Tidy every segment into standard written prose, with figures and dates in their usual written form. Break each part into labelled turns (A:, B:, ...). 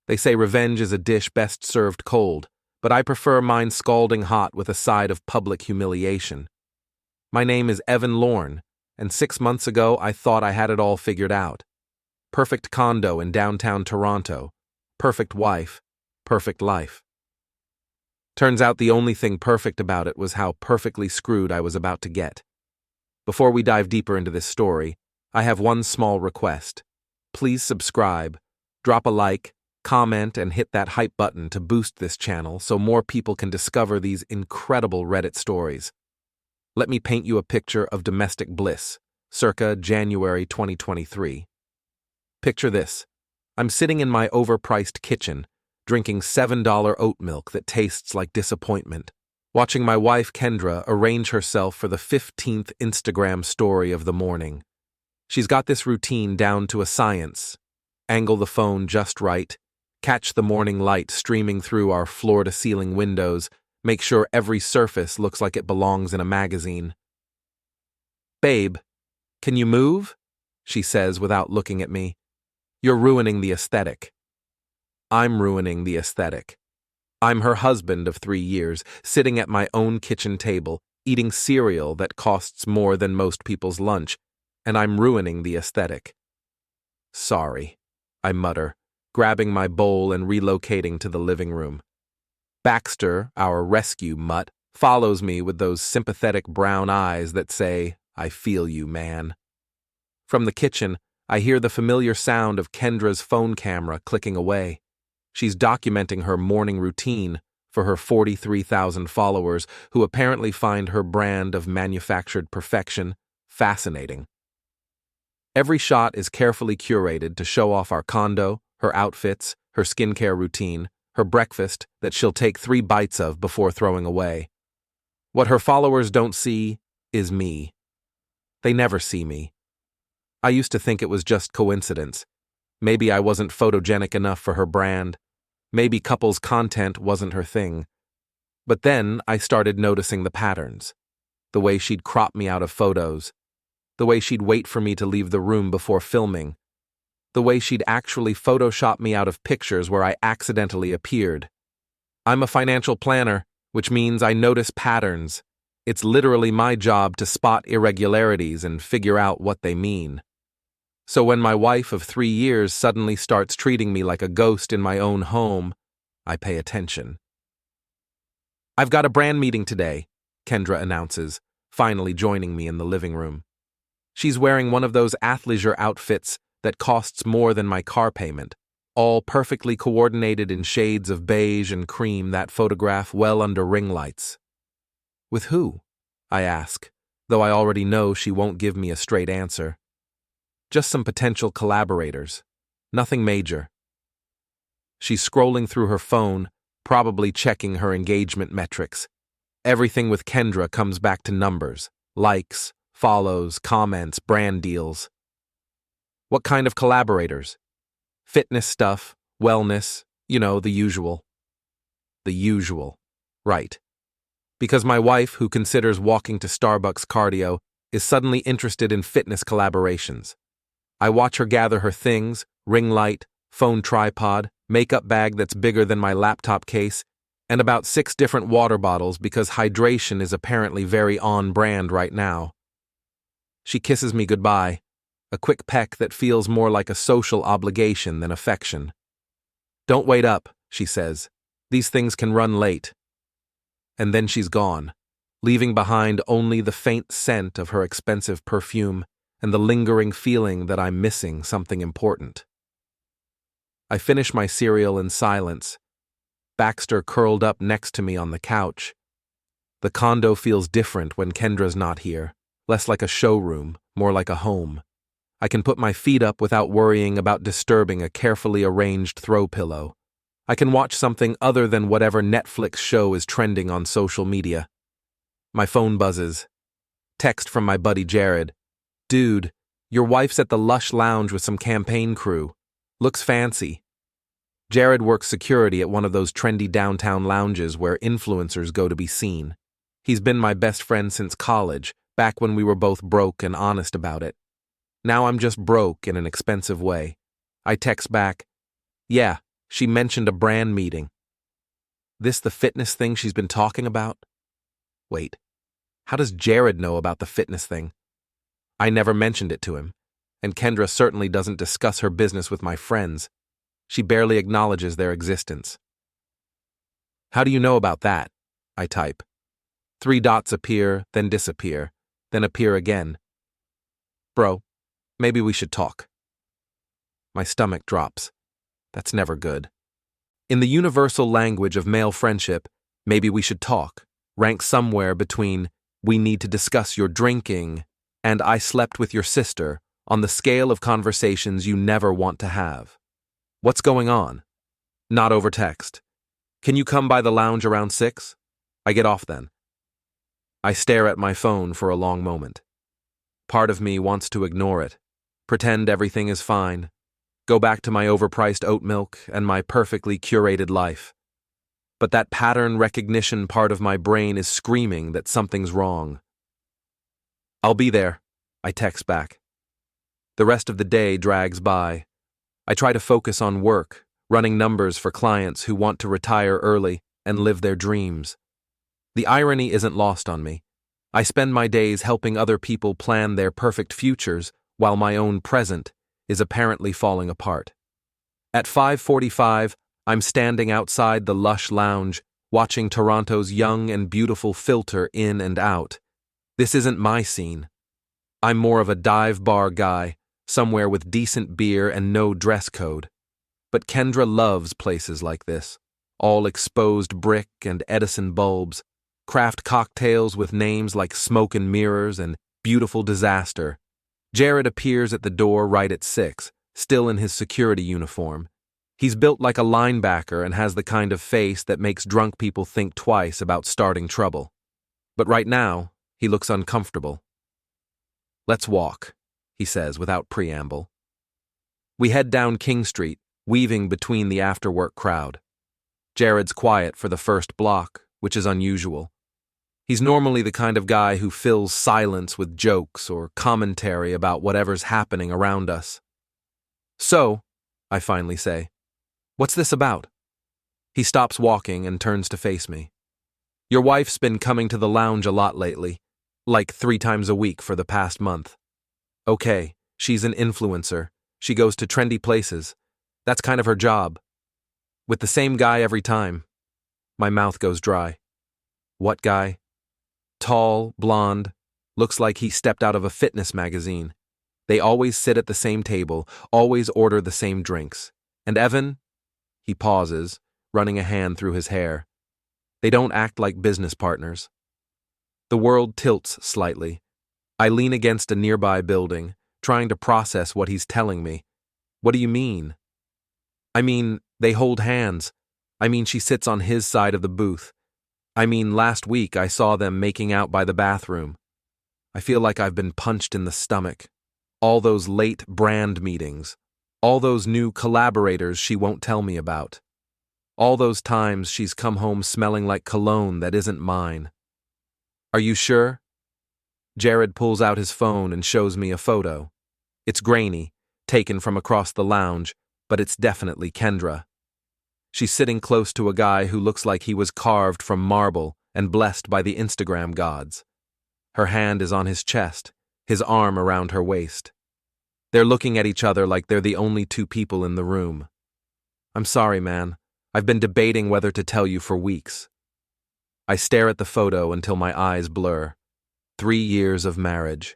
A: They say revenge is a dish best served cold, but I prefer mine scalding hot with a side of public humiliation. My name is Evan Lorne, and 6 months ago I thought I had it all figured out. Perfect condo in downtown Toronto, perfect wife, perfect life. Turns out the only thing perfect about it was how perfectly screwed I was about to get. Before we dive deeper into this story, I have one small request. Please subscribe, drop a like, comment, and hit that hype button to boost this channel so more people can discover these incredible Reddit stories. Let me paint you a picture of domestic bliss, circa January 2023. Picture this. I'm sitting in my overpriced kitchen, drinking $7 oat milk that tastes like disappointment, watching my wife Kendra arrange herself for the 15th Instagram story of the morning. She's got this routine down to a science. Angle the phone just right, catch the morning light streaming through our floor-to-ceiling windows, make sure every surface looks like it belongs in a magazine. "Babe, can you move?" she says without looking at me. "You're ruining the aesthetic." I'm ruining the aesthetic. I'm her husband of 3 years, sitting at my own kitchen table, eating cereal that costs more than most people's lunch, and I'm ruining the aesthetic. "Sorry," I mutter, grabbing my bowl and relocating to the living room. Baxter, our rescue mutt, follows me with those sympathetic brown eyes that say, "I feel you, man." From the kitchen, I hear the familiar sound of Kendra's phone camera clicking away. She's documenting her morning routine for her 43,000 followers who apparently find her brand of manufactured perfection fascinating. Every shot is carefully curated to show off our condo, her outfits, her skincare routine, her breakfast that she'll take 3 bites of before throwing away. What her followers don't see is me. They never see me. I used to think it was just coincidence. Maybe I wasn't photogenic enough for her brand. Maybe couples content wasn't her thing. But then I started noticing the patterns. The way she'd crop me out of photos. The way she'd wait for me to leave the room before filming. The way she'd actually Photoshop me out of pictures where I accidentally appeared. I'm a financial planner, which means I notice patterns. It's literally my job to spot irregularities and figure out what they mean. So when my wife of 3 years suddenly starts treating me like a ghost in my own home, I pay attention. "I've got a brand meeting today," Kendra announces, finally joining me in the living room. She's wearing one of those athleisure outfits that costs more than my car payment, all perfectly coordinated in shades of beige and cream that photograph well under ring lights. "With who?" I ask, though I already know she won't give me a straight answer. "Just some potential collaborators. Nothing major." She's scrolling through her phone, probably checking her engagement metrics. Everything with Kendra comes back to numbers, likes, follows, comments, brand deals. "What kind of collaborators?" "Fitness stuff, wellness, the usual." The usual. Right. Because my wife, who considers walking to Starbucks cardio, is suddenly interested in fitness collaborations. I watch her gather her things, ring light, phone tripod, makeup bag that's bigger than my laptop case, and about 6 different water bottles because hydration is apparently very on brand right now. She kisses me goodbye, a quick peck that feels more like a social obligation than affection. "Don't wait up," she says. "These things can run late." And then she's gone, leaving behind only the faint scent of her expensive perfume and the lingering feeling that I'm missing something important. I finish my cereal in silence, Baxter curled up next to me on the couch. The condo feels different when Kendra's not here, less like a showroom, more like a home. I can put my feet up without worrying about disturbing a carefully arranged throw pillow. I can watch something other than whatever Netflix show is trending on social media. My phone buzzes. Text from my buddy Jared. "Dude, your wife's at the Lush Lounge with some campaign crew. Looks fancy." Jared works security at one of those trendy downtown lounges where influencers go to be seen. He's been my best friend since college, back when we were both broke and honest about it. Now I'm just broke in an expensive way. I text back, "Yeah, She mentioned a brand meeting. This the fitness thing she's been talking about? Wait, how does Jared know about the fitness thing? I never mentioned it to him, and Kendra certainly doesn't discuss her business with my friends. She barely acknowledges their existence. How do you know about that? I type. 3 dots appear, then disappear, then appear again. Bro, maybe we should talk. My stomach drops. That's never good. In the universal language of male friendship, maybe we should talk, ranks somewhere between we need to discuss your drinking and I slept with your sister on the scale of conversations you never want to have. What's going on? Not over text. Can you come by the lounge around 6? I get off then. I stare at my phone for a long moment. Part of me wants to ignore it, pretend everything is fine, go back to my overpriced oat milk and my perfectly curated life. But that pattern recognition part of my brain is screaming that something's wrong. I'll be there, I text back. The rest of the day drags by. I try to focus on work, running numbers for clients who want to retire early and live their dreams. The irony isn't lost on me. I spend my days helping other people plan their perfect futures while my own present is apparently falling apart. At 5:45, I'm standing outside the lush lounge, watching Toronto's young and beautiful filter in and out. This isn't my scene. I'm more of a dive bar guy, somewhere with decent beer and no dress code. But Kendra loves places like this, all exposed brick and Edison bulbs, craft cocktails with names like Smoke and Mirrors and Beautiful Disaster. Jared appears at the door right at 6, still in his security uniform. He's built like a linebacker and has the kind of face that makes drunk people think twice about starting trouble. But right now, he looks uncomfortable. Let's walk, he says without preamble. We head down King Street, weaving between the after-work crowd. Jared's quiet for the first block, which is unusual. He's normally the kind of guy who fills silence with jokes or commentary about whatever's happening around us. So, I finally say, what's this about? He stops walking and turns to face me. Your wife's been coming to the lounge a lot lately, like 3 times a week for the past month. Okay, she's an influencer. She goes to trendy places. That's kind of her job. With the same guy every time. My mouth goes dry. What guy? Tall, blonde, looks like he stepped out of a fitness magazine. They always sit at the same table, always order the same drinks. And Evan? He pauses, running a hand through his hair. They don't act like business partners. The world tilts slightly. I lean against a nearby building, trying to process what he's telling me. What do you mean? I mean, they hold hands. I mean, she sits on his side of the booth. I mean, last week I saw them making out by the bathroom. I feel like I've been punched in the stomach. All those late brand meetings. All those new collaborators she won't tell me about. All those times she's come home smelling like cologne that isn't mine. Are you sure? Jared pulls out his phone and shows me a photo. It's grainy, taken from across the lounge, but it's definitely Kendra. She's sitting close to a guy who looks like he was carved from marble and blessed by the Instagram gods. Her hand is on his chest, his arm around her waist. They're looking at each other like they're the only 2 people in the room. I'm sorry, man. I've been debating whether to tell you for weeks. I stare at the photo until my eyes blur. 3 years of marriage.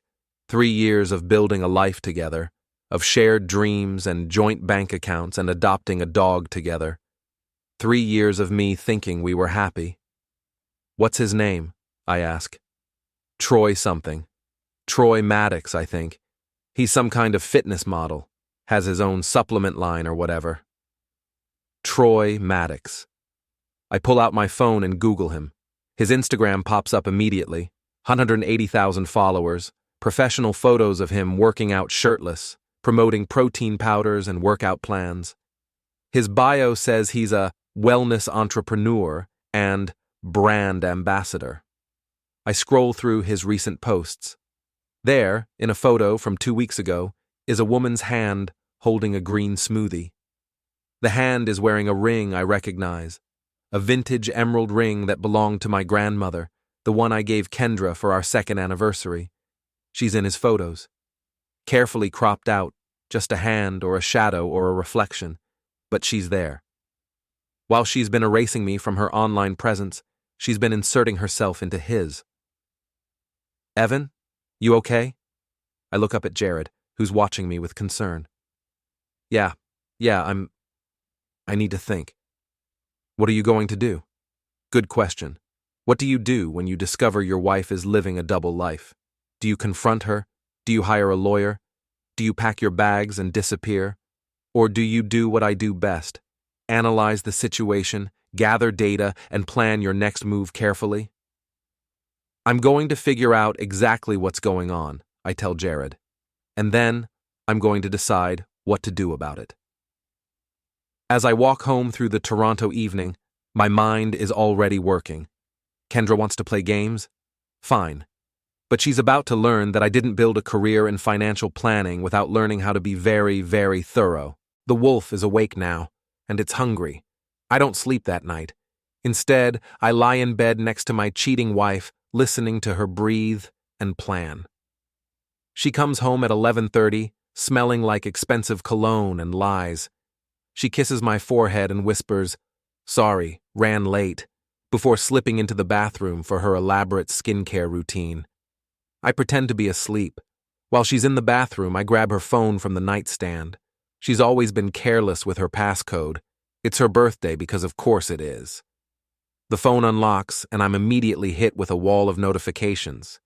A: 3 years of building a life together, of shared dreams and joint bank accounts and adopting a dog together. 3 years of me thinking we were happy. What's his name? I ask. Troy something. Troy Maddix, I think. He's some kind of fitness model. Has his own supplement line or whatever. Troy Maddix. I pull out my phone and Google him. His Instagram pops up immediately. 180,000 followers. Professional photos of him working out shirtless, promoting protein powders and workout plans. His bio says he's a wellness entrepreneur and brand ambassador. I scroll through his recent posts. There, in a photo from 2 weeks ago, is a woman's hand holding a green smoothie. The hand is wearing a ring I recognize, a vintage emerald ring that belonged to my grandmother, the one I gave Kendra for our second anniversary. She's in his photos. Carefully cropped out, just a hand or a shadow or a reflection, but she's there. While she's been erasing me from her online presence, she's been inserting herself into his. Evan, you okay? I look up at Jared, who's watching me with concern. Yeah, I need to think. What are you going to do? Good question. What do you do when you discover your wife is living a double life? Do you confront her? Do you hire a lawyer? Do you pack your bags and disappear? Or do you do what I do best? Analyze the situation, gather data, and plan your next move carefully? I'm going to figure out exactly what's going on, I tell Jared. And then, I'm going to decide what to do about it. As I walk home through the Toronto evening, my mind is already working. Kendra wants to play games? Fine. But she's about to learn that I didn't build a career in financial planning without learning how to be very, very thorough. The wolf is awake now, and it's hungry. I don't sleep that night. Instead, I lie in bed next to my cheating wife, listening to her breathe and plan. She comes home at 11:30, smelling like expensive cologne and lies. She kisses my forehead and whispers, "Sorry, ran late," before slipping into the bathroom for her elaborate skincare routine. I pretend to be asleep. While she's in the bathroom, I grab her phone from the nightstand. She's always been careless with her passcode. It's her birthday because of course it is. The phone unlocks, and I'm immediately hit with a wall of notifications.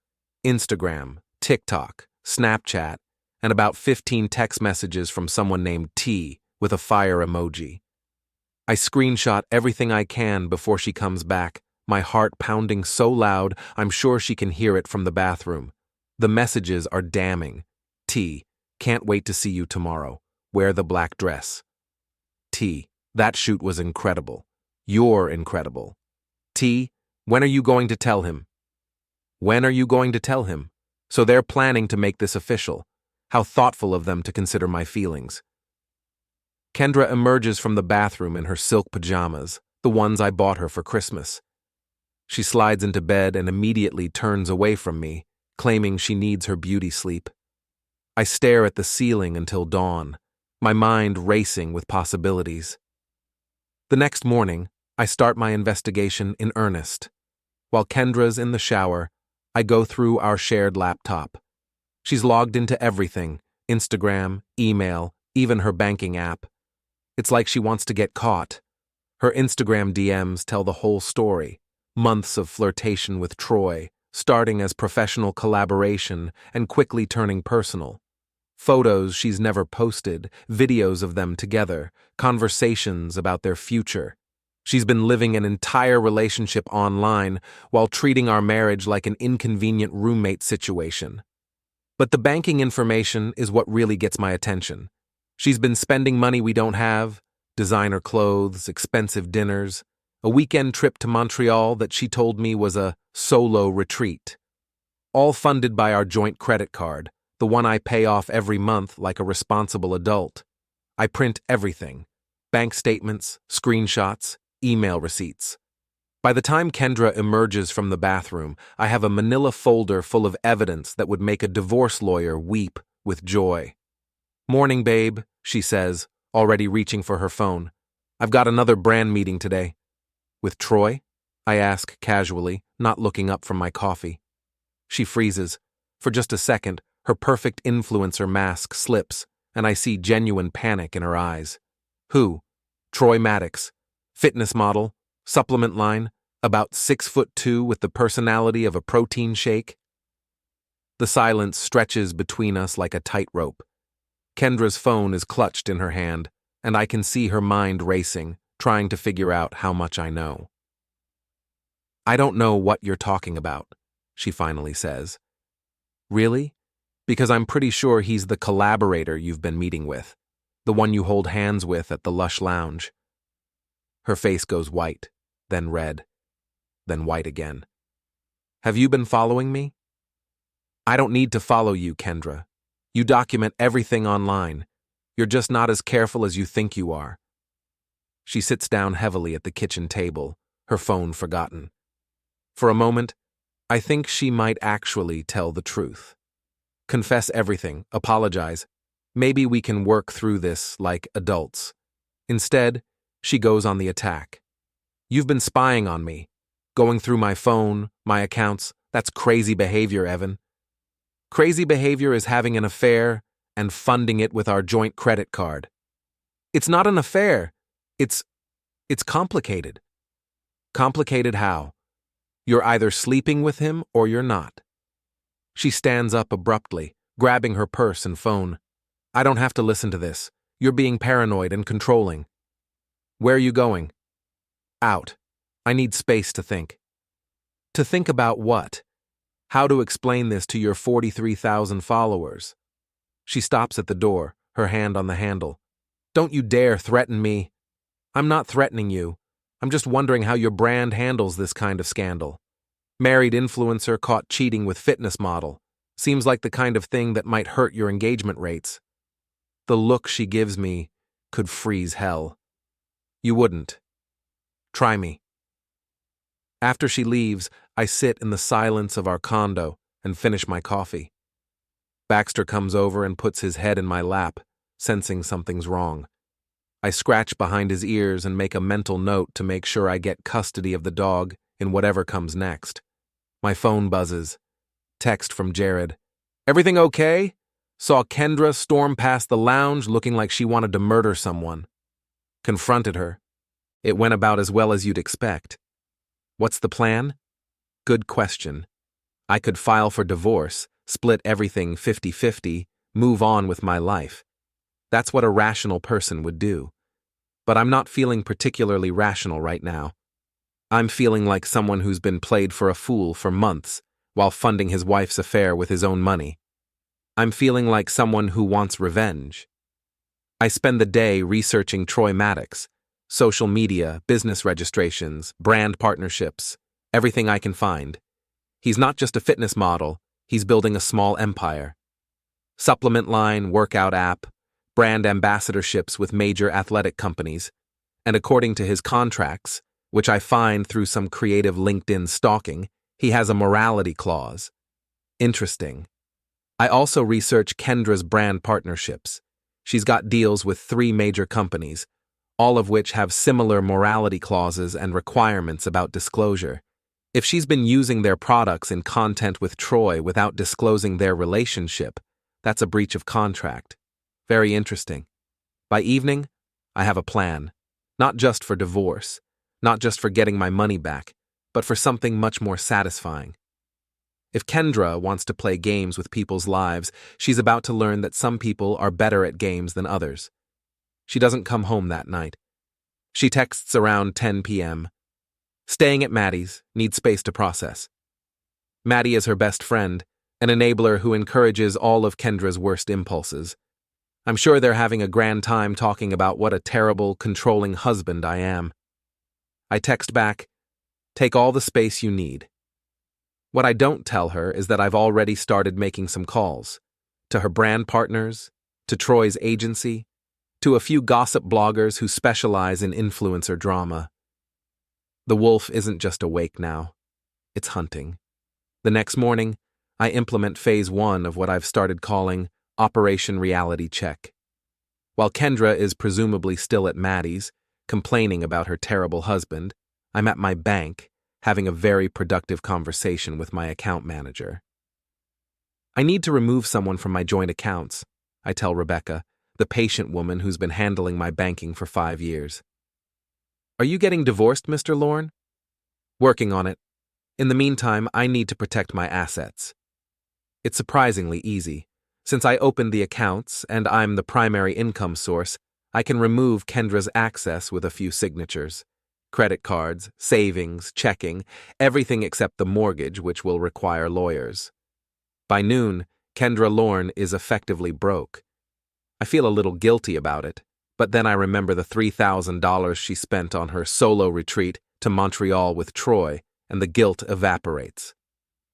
A: Instagram, TikTok, Snapchat, and about 15 text messages from someone named T with a fire emoji. I screenshot everything I can before she comes back, my heart pounding so loud I'm sure she can hear it from the bathroom. The messages are damning. T, can't wait to see you tomorrow. Wear the black dress. T, that shoot was incredible. You're incredible. T, when are you going to tell him? When are you going to tell him? So they're planning to make this official. How thoughtful of them to consider my feelings. Kendra emerges from the bathroom in her silk pajamas, the ones I bought her for Christmas. She slides into bed and immediately turns away from me, claiming she needs her beauty sleep. I stare at the ceiling until dawn, my mind racing with possibilities. The next morning, I start my investigation in earnest. While Kendra's in the shower, I go through our shared laptop. She's logged into everything, Instagram, email, even her banking app. It's like she wants to get caught. Her Instagram DMs tell the whole story. Months of flirtation with Troy, starting as professional collaboration and quickly turning personal. Photos she's never posted, videos of them together, conversations about their future. She's been living an entire relationship online while treating our marriage like an inconvenient roommate situation. But the banking information is what really gets my attention. She's been spending money we don't have, designer clothes, expensive dinners, a weekend trip to Montreal that she told me was a solo retreat. All funded by our joint credit card, the one I pay off every month like a responsible adult. I print everything: bank statements, screenshots, email receipts. By the time Kendra emerges from the bathroom, I have a manila folder full of evidence that would make a divorce lawyer weep with joy. "Morning, babe," she says, already reaching for her phone. "I've got another brand meeting today." "With Troy?" I ask casually, not looking up from my coffee. She freezes. For just a second, her perfect influencer mask slips, and I see genuine panic in her eyes. "Who?" "Troy Maddix. Fitness model, supplement line, about 6'2" with the personality of a protein shake." The silence stretches between us like a tightrope. Kendra's phone is clutched in her hand, and I can see her mind racing, trying to figure out how much I know. "I don't know what you're talking about," she finally says. "Really? Because I'm pretty sure he's the collaborator you've been meeting with, the one you hold hands with at the Lush Lounge." Her face goes white, then red, then white again. "Have you been following me?" "I don't need to follow you, Kendra. You document everything online. You're just not as careful as you think you are." She sits down heavily at the kitchen table, her phone forgotten. For a moment, I think she might actually tell the truth. Confess everything, apologize. Maybe we can work through this like adults. Instead, she goes on the attack. You've been spying on me, going through my phone, my accounts. That's crazy behavior, Evan. Crazy behavior is having an affair and funding it with our joint credit card. It's not an affair. It's complicated. Complicated how? You're either sleeping with him or you're not. She stands up abruptly, grabbing her purse and phone. I don't have to listen to this. You're being paranoid and controlling. Where are you going? Out. I need space to think. To think about what? How to explain this to your 43,000 followers? She stops at the door, her hand on the handle. Don't you dare threaten me. I'm not threatening you. I'm just wondering how your brand handles this kind of scandal. Married influencer caught cheating with fitness model. Seems like the kind of thing that might hurt your engagement rates. The look she gives me could freeze hell. You wouldn't. Try me. After she leaves, I sit in the silence of our condo and finish my coffee. Baxter comes over and puts his head in my lap, sensing something's wrong. I scratch behind his ears and make a mental note to make sure I get custody of the dog in whatever comes next. My phone buzzes. Text from Jared. Everything okay? Saw Kendra storm past the lounge looking like she wanted to murder someone. Confronted her. It went about as well as you'd expect. What's the plan? Good question. I could file for divorce, split everything 50-50, move on with my life. That's what a rational person would do. But I'm not feeling particularly rational right now. I'm feeling like someone who's been played for a fool for months while funding his wife's affair with his own money. I'm feeling like someone who wants revenge. I spend the day researching Troy Maddix, social media, business registrations, brand partnerships, everything I can find. He's not just a fitness model, he's building a small empire. Supplement line, workout app, brand ambassadorships with major athletic companies, and according to his contracts, which I find through some creative LinkedIn stalking, he has a morality clause. Interesting. I also research Kendra's brand partnerships. She's got deals with 3 major companies, all of which have similar morality clauses and requirements about disclosure. If she's been using their products in content with Troy without disclosing their relationship, that's a breach of contract. Very interesting. By evening, I have a plan. Not just for divorce, not just for getting my money back, but for something much more satisfying. If Kendra wants to play games with people's lives, she's about to learn that some people are better at games than others. She doesn't come home that night. She texts around 10 p.m. Staying at Maddie's, needs space to process. Maddie is her best friend, an enabler who encourages all of Kendra's worst impulses. I'm sure they're having a grand time talking about what a terrible, controlling husband I am. I text back, take all the space you need. What I don't tell her is that I've already started making some calls. To her brand partners, to Troy's agency, to a few gossip bloggers who specialize in influencer drama. The wolf isn't just awake now. It's hunting. The next morning, I implement phase 1 of what I've started calling Operation Reality Check. While Kendra is presumably still at Maddie's, complaining about her terrible husband, I'm at my bank, having a very productive conversation with my account manager. I need to remove someone from my joint accounts, I tell Rebecca, the patient woman who's been handling my banking for 5 years. Are you getting divorced, Mr. Lorne? Working on it. In the meantime, I need to protect my assets. It's surprisingly easy. Since I opened the accounts and I'm the primary income source, I can remove Kendra's access with a few signatures. Credit cards, savings, checking, everything except the mortgage, which will require lawyers. By noon, Kendra Lorne is effectively broke. I feel a little guilty about it, but then I remember the $3,000 she spent on her solo retreat to Montreal with Troy, and the guilt evaporates.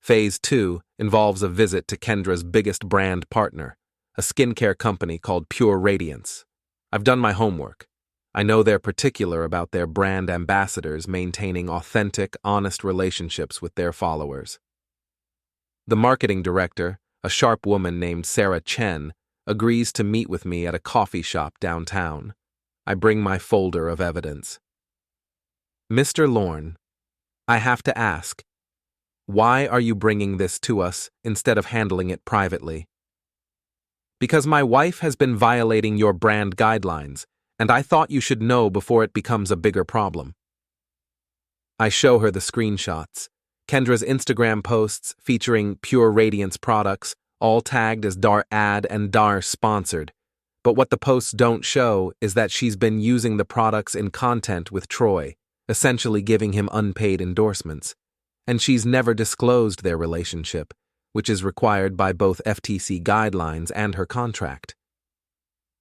A: Phase 2 involves a visit to Kendra's biggest brand partner, a skincare company called Pure Radiance. I've done my homework. I know they're particular about their brand ambassadors maintaining authentic, honest relationships with their followers. The marketing director, a sharp woman named Sarah Chen, agrees to meet with me at a coffee shop downtown. I bring my folder of evidence. Mr. Lorne, I have to ask, why are you bringing this to us instead of handling it privately? Because my wife has been violating your brand guidelines, and I thought you should know before it becomes a bigger problem. I show her the screenshots. Kendra's Instagram posts featuring Pure Radiance products, all tagged as DAR ad and DAR sponsored. But what the posts don't show is that she's been using the products in content with Troy, essentially giving him unpaid endorsements. And she's never disclosed their relationship, which is required by both FTC guidelines and her contract.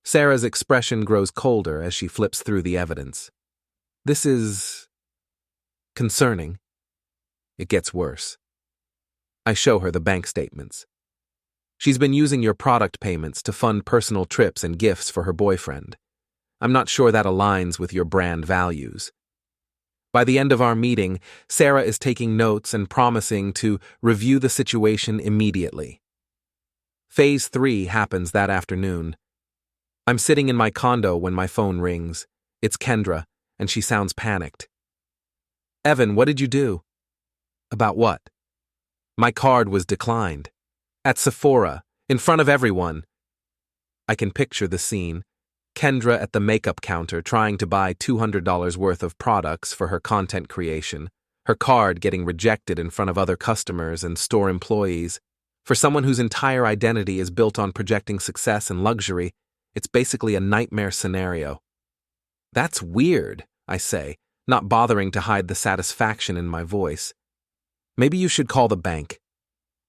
A: Sarah's expression grows colder as she flips through the evidence. This is concerning. It gets worse. I show her the bank statements. She's been using your product payments to fund personal trips and gifts for her boyfriend. I'm not sure that aligns with your brand values. By the end of our meeting, Sarah is taking notes and promising to review the situation immediately. Phase 3 happens that afternoon. I'm sitting in my condo when my phone rings. It's Kendra, and she sounds panicked. Evan, what did you do? About what? My card was declined. At Sephora, in front of everyone. I can picture the scene. Kendra at the makeup counter trying to buy $200 worth of products for her content creation, her card getting rejected in front of other customers and store employees. For someone whose entire identity is built on projecting success and luxury, it's basically a nightmare scenario. That's weird, I say, not bothering to hide the satisfaction in my voice. Maybe you should call the bank.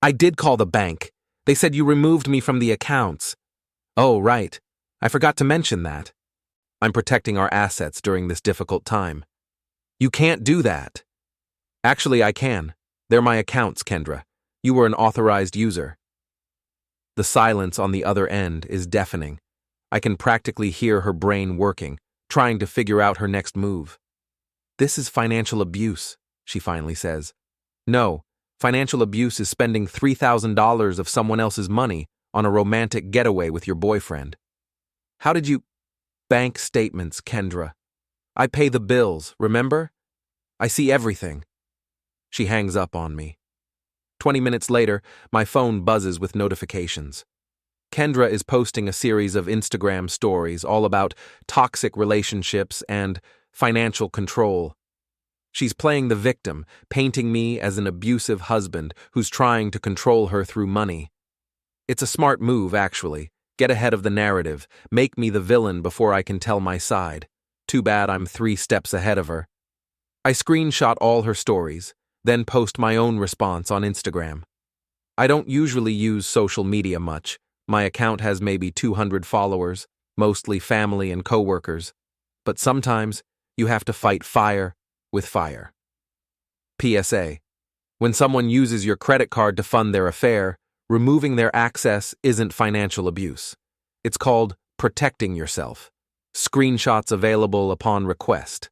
A: I did call the bank. They said you removed me from the accounts. Oh, right. I forgot to mention that. I'm protecting our assets during this difficult time. You can't do that. Actually, I can. They're my accounts, Kendra. You were an authorized user. The silence on the other end is deafening. I can practically hear her brain working, trying to figure out her next move. This is financial abuse, she finally says. No, financial abuse is spending $3,000 of someone else's money on a romantic getaway with your boyfriend. How did you... Bank statements, Kendra. I pay the bills, remember? I see everything. She hangs up on me. 20 minutes later, my phone buzzes with notifications. Kendra is posting a series of Instagram stories all about toxic relationships and financial control. She's playing the victim, painting me as an abusive husband who's trying to control her through money. It's a smart move, actually. Get ahead of the narrative, make me the villain before I can tell my side. Too bad I'm 3 steps ahead of her. I screenshot all her stories, then post my own response on Instagram. I don't usually use social media much. My account has maybe 200 followers, mostly family and coworkers. But sometimes you have to fight fire with fire. PSA: when someone uses your credit card to fund their affair, removing their access isn't financial abuse. It's called protecting yourself. Screenshots available upon request.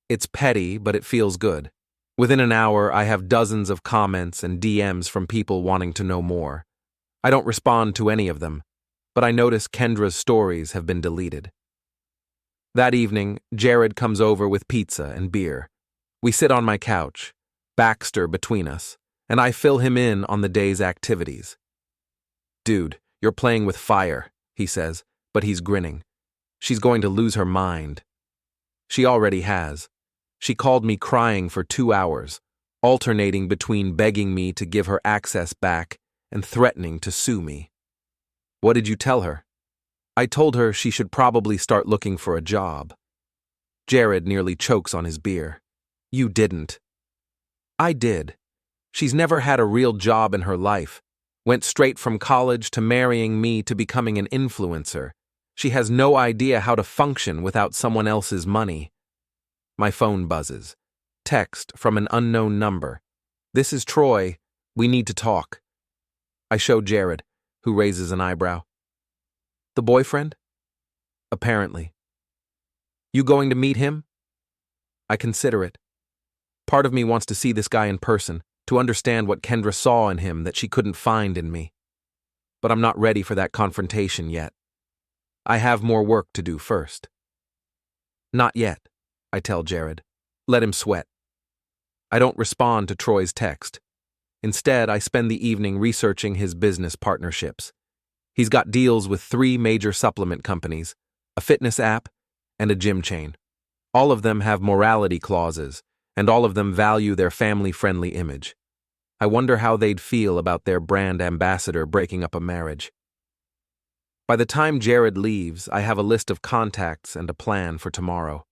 A: It's petty, but it feels good. Within an hour, I have dozens of comments and DMs from people wanting to know more. I don't respond to any of them, but I notice Kendra's stories have been deleted. That evening, Jared comes over with pizza and beer. We sit on my couch, Baxter between us, and I fill him in on the day's activities. Dude, you're playing with fire, he says, but he's grinning. She's going to lose her mind. She already has. She called me crying for 2 hours, alternating between begging me to give her access back and threatening to sue me. What did you tell her? I told her she should probably start looking for a job. Jared nearly chokes on his beer. You didn't. I did. She's never had a real job in her life. Went straight from college to marrying me to becoming an influencer. She has no idea how to function without someone else's money. My phone buzzes. Text from an unknown number. This is Troy. We need to talk. I show Jared, who raises an eyebrow. The boyfriend? Apparently. You going to meet him? I consider it. Part of me wants to see this guy in person, to understand what Kendra saw in him that she couldn't find in me. But I'm not ready for that confrontation yet. I have more work to do first. Not yet, I tell Jared. Let him sweat. I don't respond to Troy's text. Instead, I spend the evening researching his business partnerships. He's got deals with 3 major supplement companies, a fitness app, and a gym chain. All of them have morality clauses, and all of them value their family-friendly image. I wonder how they'd feel about their brand ambassador breaking up a marriage. By the time Jared leaves, I have a list of contacts and a plan for tomorrow.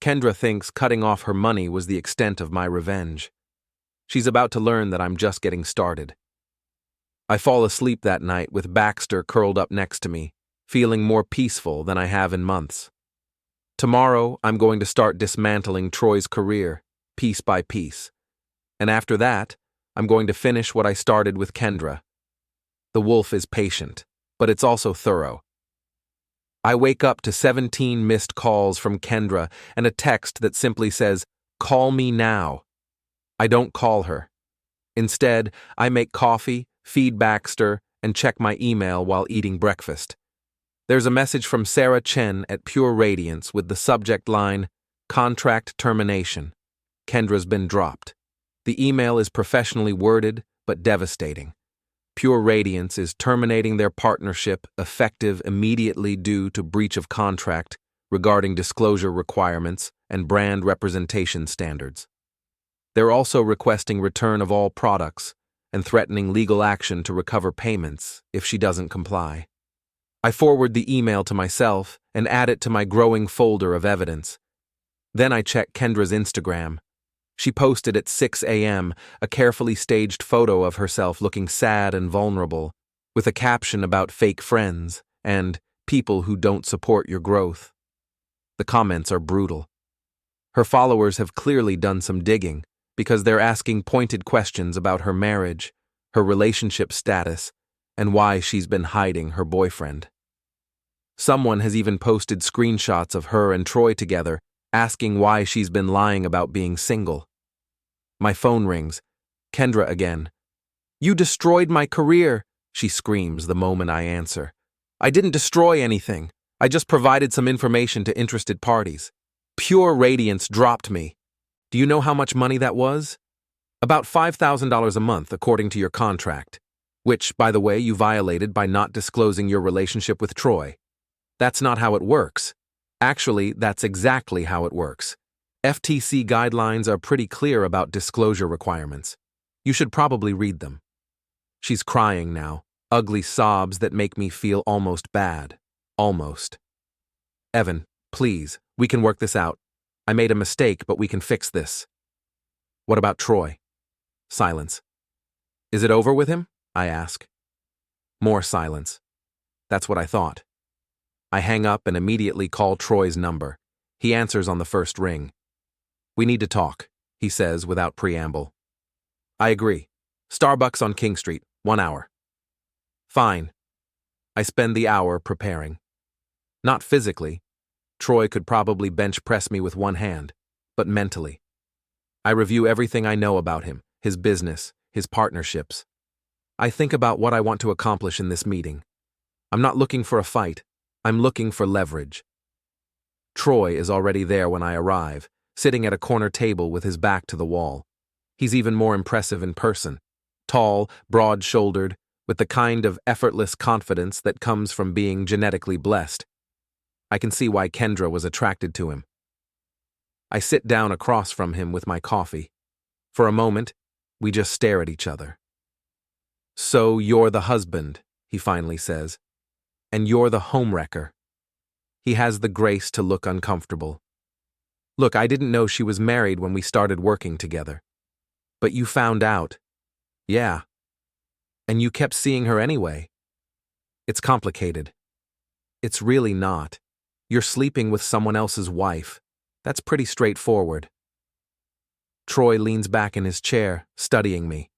A: Kendra thinks cutting off her money was the extent of my revenge. She's about to learn that I'm just getting started. I fall asleep that night with Baxter curled up next to me, feeling more peaceful than I have in months. Tomorrow, I'm going to start dismantling Troy's career, piece by piece. And after that, I'm going to finish what I started with Kendra. The wolf is patient, but it's also thorough. I wake up to 17 missed calls from Kendra and a text that simply says, "Call me now." I don't call her. Instead, I make coffee, feed Baxter, and check my email while eating breakfast. There's a message from Sarah Chen at Pure Radiance with the subject line, "Contract Termination. Kendra's been dropped." The email is professionally worded, but devastating. Pure Radiance is terminating their partnership effective immediately due to breach of contract regarding disclosure requirements and brand representation standards. They're also requesting return of all products and threatening legal action to recover payments if she doesn't comply. I forward the email to myself and add it to my growing folder of evidence. Then I check Kendra's Instagram. She posted at 6 a.m. a carefully staged photo of herself looking sad and vulnerable, with a caption about fake friends and people who don't support your growth. The comments are brutal. Her followers have clearly done some digging because they're asking pointed questions about her marriage, her relationship status, and why she's been hiding her boyfriend. Someone has even posted screenshots of her and Troy together, asking why she's been lying about being single. My phone rings. Kendra again. "You destroyed my career," she screams the moment I answer. "I didn't destroy anything. I just provided some information to interested parties. Pure Radiance dropped me. Do you know how much money that was? About $5,000 a month, according to your contract, which, by the way, you violated by not disclosing your relationship with Troy. That's not how it works. Actually, that's exactly how it works. FTC guidelines are pretty clear about disclosure requirements. You should probably read them." She's crying now, ugly sobs that make me feel almost bad. Almost. "Evan, please, we can work this out. I made a mistake, but we can fix this." "What about Troy?" Silence. "Is it over with him?" I ask. More silence. That's what I thought. I hang up and immediately call Troy's number. He answers on the first ring. "We need to talk," he says without preamble. I agree. Starbucks on King Street, 1 hour. Fine. I spend the hour preparing. Not physically. Troy could probably bench press me with one hand, but mentally. I review everything I know about him, his business, his partnerships. I think about what I want to accomplish in this meeting. I'm not looking for a fight. I'm looking for leverage. Troy is already there when I arrive, sitting at a corner table with his back to the wall. He's even more impressive in person. Tall, broad-shouldered, with the kind of effortless confidence that comes from being genetically blessed. I can see why Kendra was attracted to him. I sit down across from him with my coffee. For a moment, we just stare at each other. "So you're the husband," he finally says, "and you're the homewrecker." He has the grace to look uncomfortable. "Look, I didn't know she was married when we started working together. But you found out." "Yeah. And you kept seeing her anyway." "It's complicated." "It's really not. You're sleeping with someone else's wife. That's pretty straightforward." Troy leans back in his chair, studying me.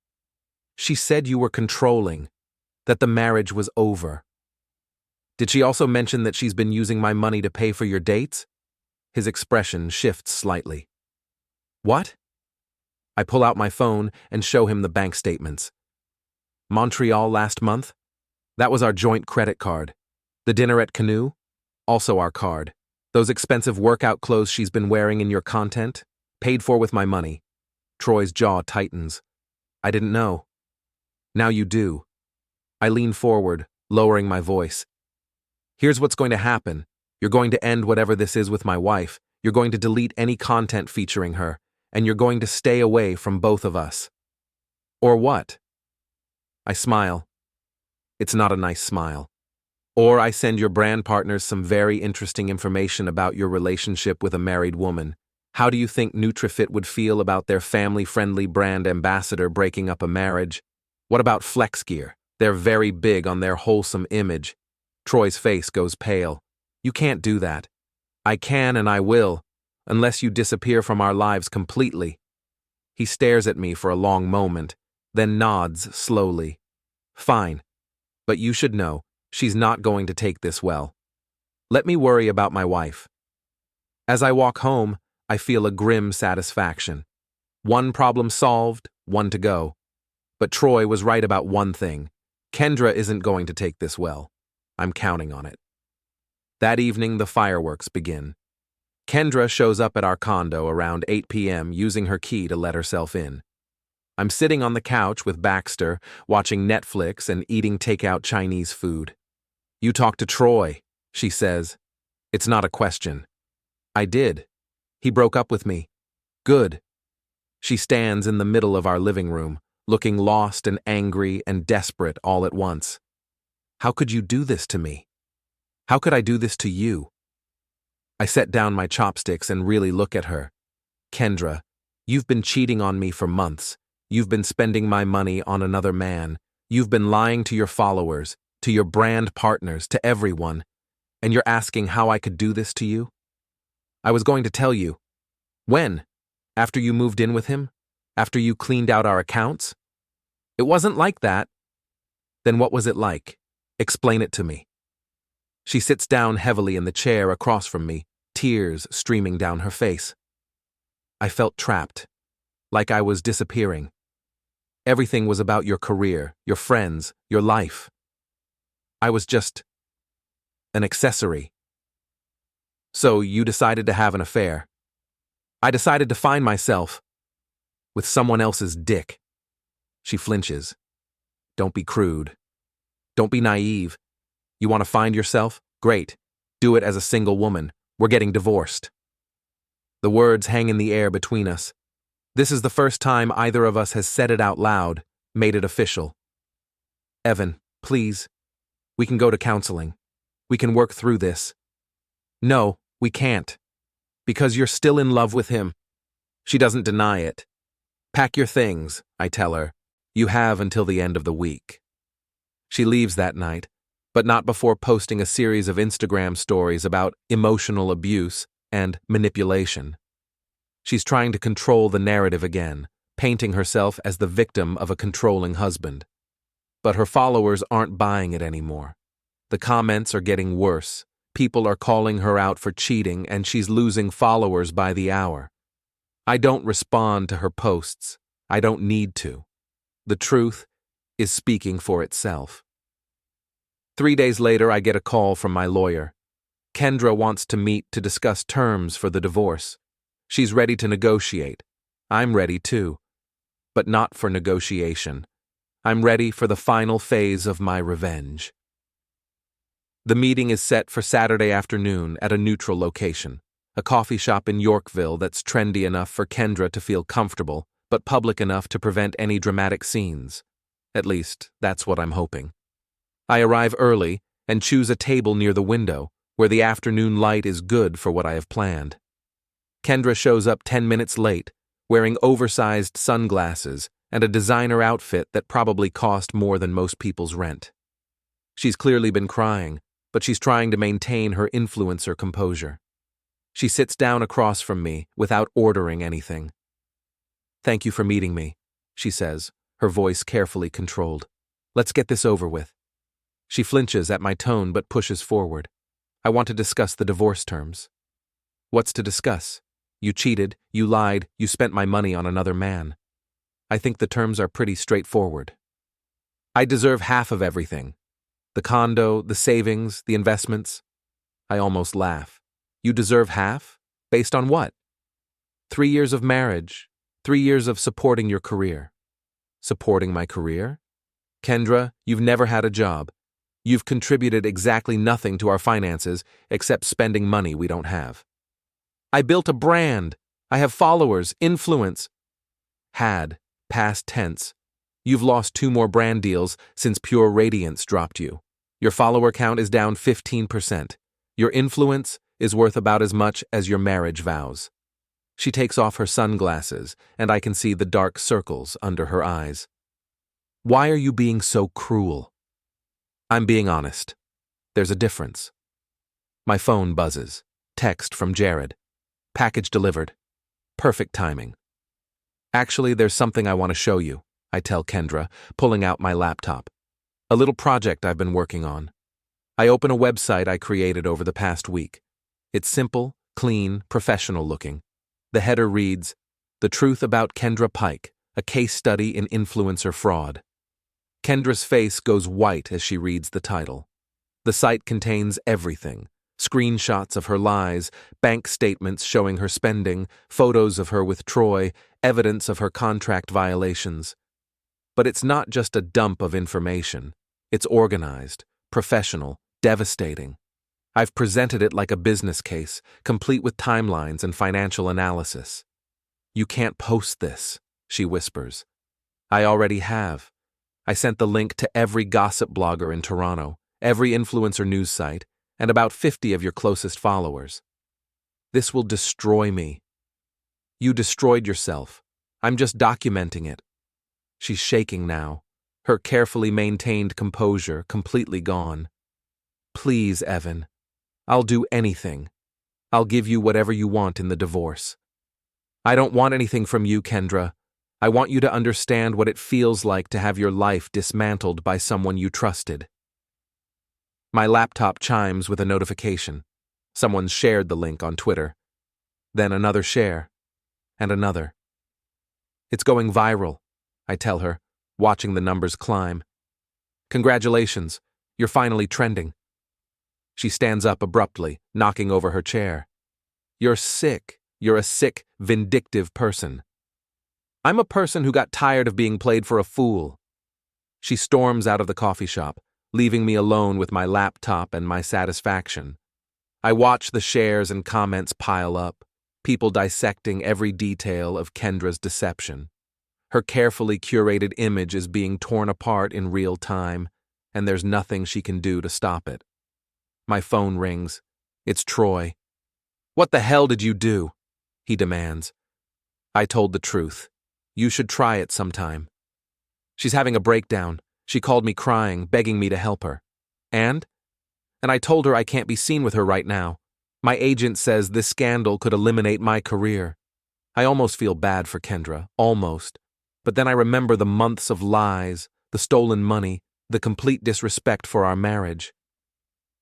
A: "She said you were controlling, that the marriage was over." "Did she also mention that she's been using my money to pay for your dates?" His expression shifts slightly. What? I pull out my phone and show him the bank statements. Montreal last month? That was our joint credit card. The dinner at Canoe? Also our card. Those expensive workout clothes she's been wearing in your content? Paid for with my money. Troy's jaw tightens. I didn't know. Now you do. I lean forward, lowering my voice. Here's what's going to happen. You're going to end whatever this is with my wife. You're going to delete any content featuring her. And you're going to stay away from both of us. Or what? I smile. It's not a nice smile. Or I send your brand partners some very interesting information about your relationship with a married woman. How do you think NutriFit would feel about their family-friendly brand ambassador breaking up a marriage? What about Flex Gear? They're very big on their wholesome image. Troy's face goes pale. You can't do that. I can and I will, unless you disappear from our lives completely. He stares at me for a long moment, then nods slowly. Fine. But you should know, she's not going to take this well. Let me worry about my wife. As I walk home, I feel a grim satisfaction. One problem solved, one to go. But Troy was right about one thing. Kendra isn't going to take this well. I'm counting on it. That evening, the fireworks begin. Kendra shows up at our condo around 8 p.m. using her key to let herself in. I'm sitting on the couch with Baxter, watching Netflix and eating takeout Chinese food. You talked to Troy, she says. It's not a question. I did. He broke up with me. Good. She stands in the middle of our living room, looking lost and angry and desperate all at once. How could you do this to me? How could I do this to you? I set down my chopsticks and really look at her. Kendra, you've been cheating on me for months. You've been spending my money on another man. You've been lying to your followers, to your brand partners, to everyone. And you're asking how I could do this to you? I was going to tell you. When? After you moved in with him? After you cleaned out our accounts? It wasn't like that. Then what was it like? Explain it to me. She sits down heavily in the chair across from me, tears streaming down her face. I felt trapped, like I was disappearing. Everything was about your career, your friends, your life. I was just an accessory. So you decided to have an affair. I decided to find myself with someone else's dick. She flinches. Don't be crude. Don't be naive. You want to find yourself? Great. Do it as a single woman. We're getting divorced. The words hang in the air between us. This is the first time either of us has said it out loud, made it official. Evan, please. We can go to counseling. We can work through this. No, we can't. Because you're still in love with him. She doesn't deny it. Pack your things, I tell her. You have until the end of the week. She leaves that night, but not before posting a series of Instagram stories about emotional abuse and manipulation. She's trying to control the narrative again, painting herself as the victim of a controlling husband. But her followers aren't buying it anymore. The comments are getting worse. People are calling her out for cheating, and she's losing followers by the hour. I don't respond to her posts. I don't need to. The truth is speaking for itself. 3 days later, I get a call from my lawyer. Kendra wants to meet to discuss terms for the divorce. She's ready to negotiate. I'm ready too. But not for negotiation. I'm ready for the final phase of my revenge. The meeting is set for Saturday afternoon at a neutral location, a coffee shop in Yorkville that's trendy enough for Kendra to feel comfortable, but public enough to prevent any dramatic scenes. At least, that's what I'm hoping. I arrive early and choose a table near the window, where the afternoon light is good for what I have planned. Kendra shows up 10 minutes late, wearing oversized sunglasses and a designer outfit that probably cost more than most people's rent. She's clearly been crying, but she's trying to maintain her influencer composure. She sits down across from me without ordering anything. Thank you for meeting me, she says, her voice carefully controlled. Let's get this over with. She flinches at my tone but pushes forward. I want to discuss the divorce terms. What's to discuss? You cheated, you lied, you spent my money on another man. I think the terms are pretty straightforward. I deserve half of everything. The condo, the savings, the investments. I almost laugh. You deserve half? Based on what? 3 years of marriage, 3 years of supporting your career. Supporting my career? Kendra, you've never had a job. You've contributed exactly nothing to our finances except spending money we don't have. I built a brand. I have followers, influence. Had, past tense. You've lost 2 more brand deals since Pure Radiance dropped you. Your follower count is down 15%. Your influence is worth about as much as your marriage vows. She takes off her sunglasses, and I can see the dark circles under her eyes. Why are you being so cruel? I'm being honest. There's a difference. My phone buzzes. Text from Jared. Package delivered. Perfect timing. Actually, there's something I want to show you, I tell Kendra, pulling out my laptop. A little project I've been working on. I open a website I created over the past week. It's simple, clean, professional looking. The header reads, "The Truth About Kendra Pike, a Case Study in Influencer Fraud." Kendra's face goes white as she reads the title. The site contains everything. Screenshots of her lies, bank statements showing her spending, photos of her with Troy, evidence of her contract violations. But it's not just a dump of information. It's organized, professional, devastating. I've presented it like a business case, complete with timelines and financial analysis. "You can't post this," she whispers. "I already have. I sent the link to every gossip blogger in Toronto, every influencer news site, and about 50 of your closest followers. This will destroy me." "You destroyed yourself. I'm just documenting it." She's shaking now, her carefully maintained composure completely gone. "Please, Evan. I'll do anything. I'll give you whatever you want in the divorce. I don't want anything from you, Kendra. I want you to understand what it feels like to have your life dismantled by someone you trusted." My laptop chimes with a notification. Someone's shared the link on Twitter. Then another share. And another. "It's going viral," I tell her, watching the numbers climb. "Congratulations, you're finally trending." She stands up abruptly, knocking over her chair. "You're sick. You're a sick, vindictive person." "I'm a person who got tired of being played for a fool." She storms out of the coffee shop, leaving me alone with my laptop and my satisfaction. I watch the shares and comments pile up, people dissecting every detail of Kendra's deception. Her carefully curated image is being torn apart in real time, and there's nothing she can do to stop it. My phone rings. It's Troy. "What the hell did you do?" he demands. I told the truth. "You should try it sometime." She's having a breakdown. She called me crying, begging me to help her. And I told her I can't be seen with her right now. My agent says this scandal could eliminate my career. I almost feel bad for Kendra, almost. But then I remember the months of lies, the stolen money, the complete disrespect for our marriage.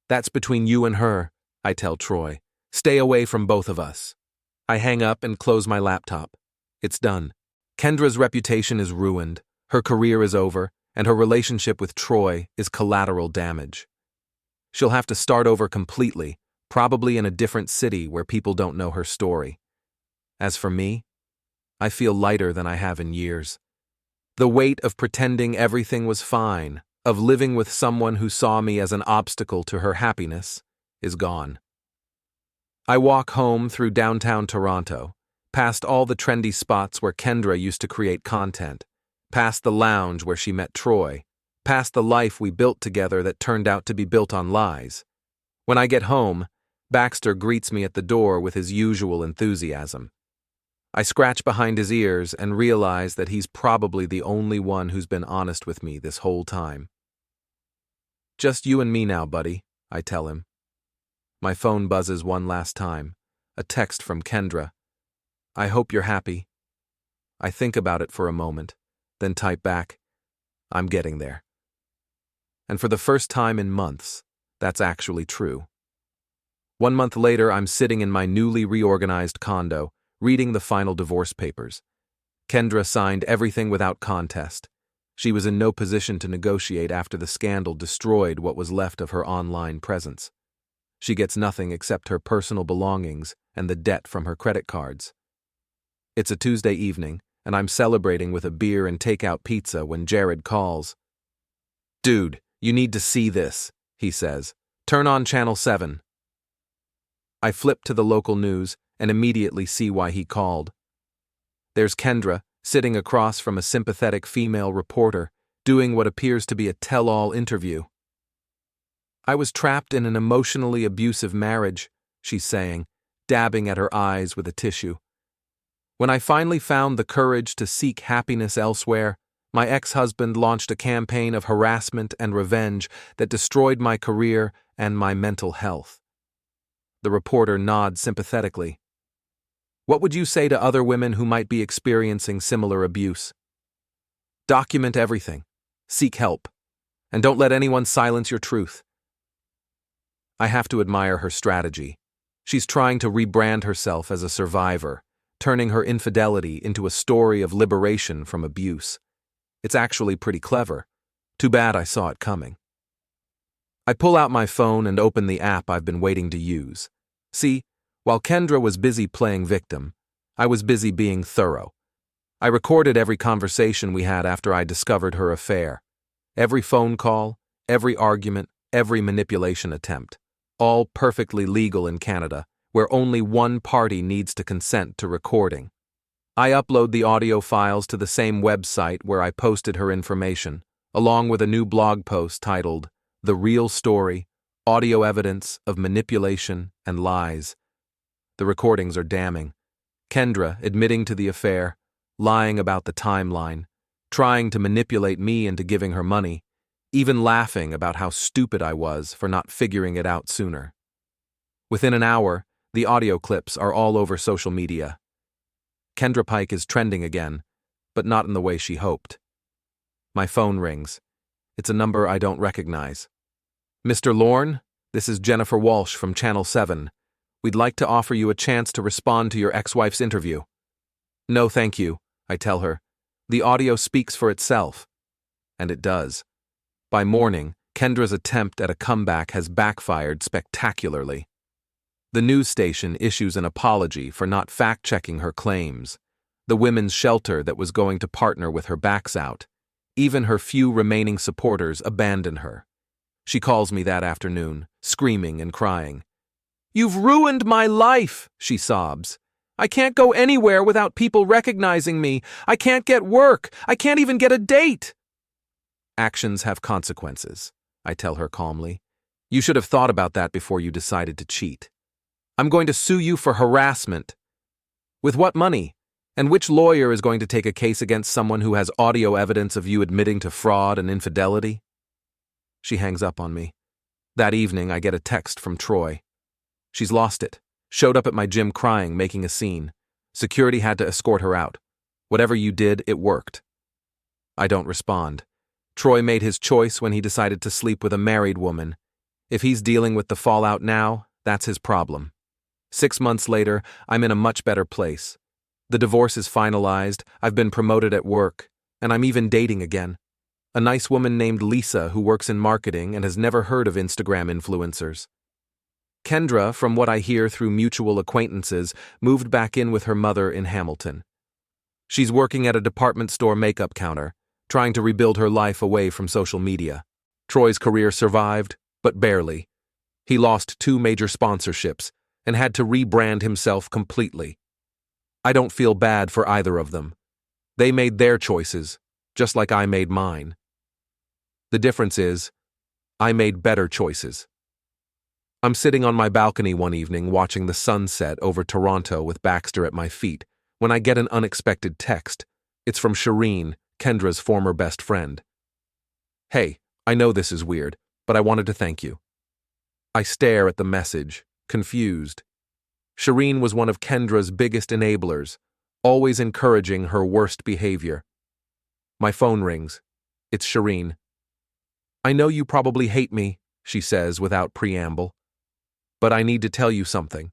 A: "That's between you and her," I tell Troy. "Stay away from both of us." I hang up and close my laptop. It's done. Kendra's reputation is ruined, her career is over, and her relationship with Troy is collateral damage. She'll have to start over completely, probably in a different city where people don't know her story. As for me, I feel lighter than I have in years. The weight of pretending everything was fine, of living with someone who saw me as an obstacle to her happiness, is gone. I walk home through downtown Toronto, past all the trendy spots where Kendra used to create content, past the lounge where she met Troy, past the life we built together that turned out to be built on lies. When I get home, Baxter greets me at the door with his usual enthusiasm. I scratch behind his ears and realize that he's probably the only one who's been honest with me this whole time. "Just you and me now, buddy," I tell him. My phone buzzes one last time. A text from Kendra. "I hope you're happy." I think about it for a moment, then type back, "I'm getting there." And for the first time in months, that's actually true. 1 month later, I'm sitting in my newly reorganized condo, reading the final divorce papers. Kendra signed everything without contest. She was in no position to negotiate after the scandal destroyed what was left of her online presence. She gets nothing except her personal belongings and the debt from her credit cards. It's a Tuesday evening, and I'm celebrating with a beer and takeout pizza when Jared calls. "Dude, you need to see this," he says. "Turn on Channel 7. I flip to the local news and immediately see why he called. There's Kendra, sitting across from a sympathetic female reporter, doing what appears to be a tell-all interview. "I was trapped in an emotionally abusive marriage," she's saying, dabbing at her eyes with a tissue. "When I finally found the courage to seek happiness elsewhere, my ex-husband launched a campaign of harassment and revenge that destroyed my career and my mental health." The reporter nods sympathetically. "What would you say to other women who might be experiencing similar abuse?" "Document everything. Seek help. And don't let anyone silence your truth." I have to admire her strategy. She's trying to rebrand herself as a survivor, turning her infidelity into a story of liberation from abuse. It's actually pretty clever. Too bad I saw it coming. I pull out my phone and open the app I've been waiting to use. See, while Kendra was busy playing victim, I was busy being thorough. I recorded every conversation we had after I discovered her affair. Every phone call, every argument, every manipulation attempt. All perfectly legal in Canada, where only one party needs to consent to recording. I upload the audio files to the same website where I posted her information, along with a new blog post titled, "The Real Story, Audio Evidence of Manipulation and Lies." The recordings are damning. Kendra admitting to the affair, lying about the timeline, trying to manipulate me into giving her money, even laughing about how stupid I was for not figuring it out sooner. Within an hour, the audio clips are all over social media. Kendra Pike is trending again, but not in the way she hoped. My phone rings. It's a number I don't recognize. "Mr. Lorne, this is Jennifer Walsh from Channel 7. We'd like to offer you a chance to respond to your ex-wife's interview." "No, thank you," I tell her. "The audio speaks for itself." And it does. By morning, Kendra's attempt at a comeback has backfired spectacularly. The news station issues an apology for not fact-checking her claims. The women's shelter that was going to partner with her backs out. Even her few remaining supporters abandon her. She calls me that afternoon, screaming and crying. "You've ruined my life," she sobs. "I can't go anywhere without people recognizing me. I can't get work. I can't even get a date." "Actions have consequences," I tell her calmly. "You should have thought about that before you decided to cheat. I'm going to sue you for harassment." "With what money? And which lawyer is going to take a case against someone who has audio evidence of you admitting to fraud and infidelity?" She hangs up on me. That evening, I get a text from Troy. She's lost it. Showed up at my gym crying, making a scene. Security had to escort her out. Whatever you did, it worked. I don't respond. Troy made his choice when he decided to sleep with a married woman. If he's dealing with the fallout now, that's his problem. 6 months later, I'm in a much better place. The divorce is finalized, I've been promoted at work, and I'm even dating again. A nice woman named Lisa who works in marketing and has never heard of Instagram influencers. Kendra, from what I hear through mutual acquaintances, moved back in with her mother in Hamilton. She's working at a department store makeup counter, trying to rebuild her life away from social media. Troy's career survived, but barely. He lost 2 major sponsorships and had to rebrand himself completely. I don't feel bad for either of them. They made their choices, just like I made mine. The difference is, I made better choices. I'm sitting on my balcony one evening watching the sunset over Toronto with Baxter at my feet when I get an unexpected text. It's from Shireen, Kendra's former best friend. "Hey, I know this is weird, but I wanted to thank you." I stare at the message, confused. Shireen was one of Kendra's biggest enablers, always encouraging her worst behavior. My phone rings. It's Shireen. "I know you probably hate me," she says without preamble. But I need to tell you something.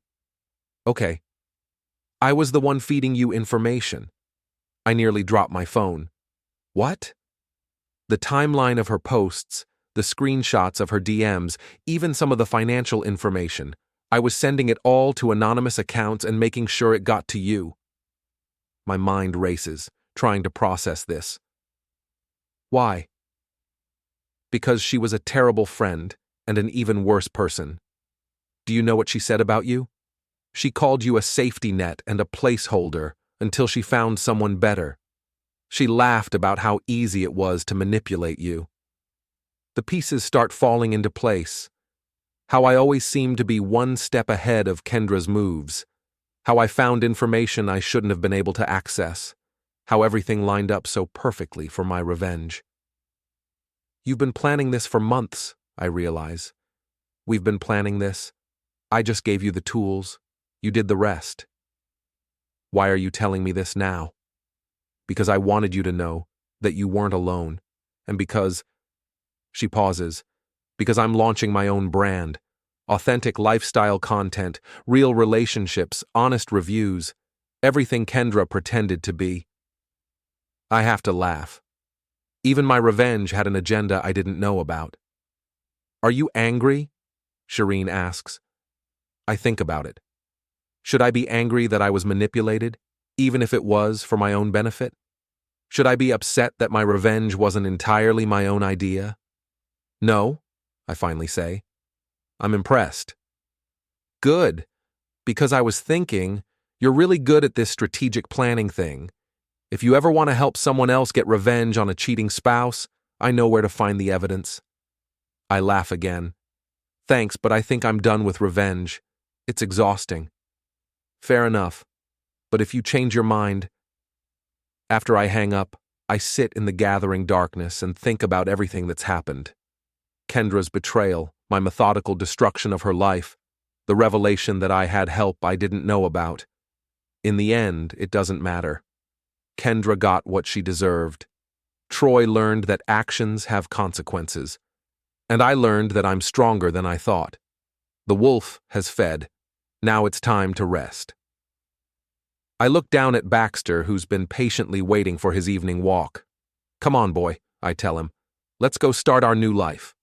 A: Okay. I was the one feeding you information. I nearly dropped my phone. What? The timeline of her posts, the screenshots of her DMs, even some of the financial information. I was sending it all to anonymous accounts and making sure it got to you. My mind races, trying to process this. Why? Because she was a terrible friend and an even worse person. Do you know what she said about you? She called you a safety net and a placeholder until she found someone better. She laughed about how easy it was to manipulate you. The pieces start falling into place. How I always seemed to be one step ahead of Kendra's moves. How I found information I shouldn't have been able to access. How everything lined up so perfectly for my revenge. You've been planning this for months, I realize. We've been planning this. I just gave you the tools. You did the rest. Why are you telling me this now? Because I wanted you to know that you weren't alone, and because, she pauses, because I'm launching my own brand, authentic lifestyle content, real relationships, honest reviews, everything Kendra pretended to be. I have to laugh. Even my revenge had an agenda I didn't know about. Are you angry? Shireen asks. I think about it. Should I be angry that I was manipulated, even if it was for my own benefit? Should I be upset that my revenge wasn't entirely my own idea? No, I finally say. I'm impressed. Good, because I was thinking, you're really good at this strategic planning thing. If you ever want to help someone else get revenge on a cheating spouse, I know where to find the evidence. I laugh again. Thanks, but I think I'm done with revenge. It's exhausting. Fair enough. But if you change your mind... After I hang up, I sit in the gathering darkness and think about everything that's happened. Kendra's betrayal, my methodical destruction of her life, the revelation that I had help I didn't know about. In the end, it doesn't matter. Kendra got what she deserved. Troy learned that actions have consequences. And I learned that I'm stronger than I thought. The wolf has fed. Now it's time to rest. I look down at Baxter, who's been patiently waiting for his evening walk. Come on, boy, I tell him. Let's go start our new life.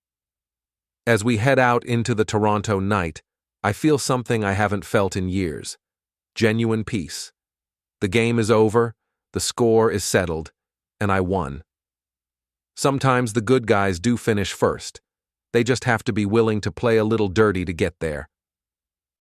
A: As we head out into the Toronto night, I feel something I haven't felt in years. Genuine peace. The game is over, the score is settled, and I won. Sometimes the good guys do finish first. They just have to be willing to play a little dirty to get there.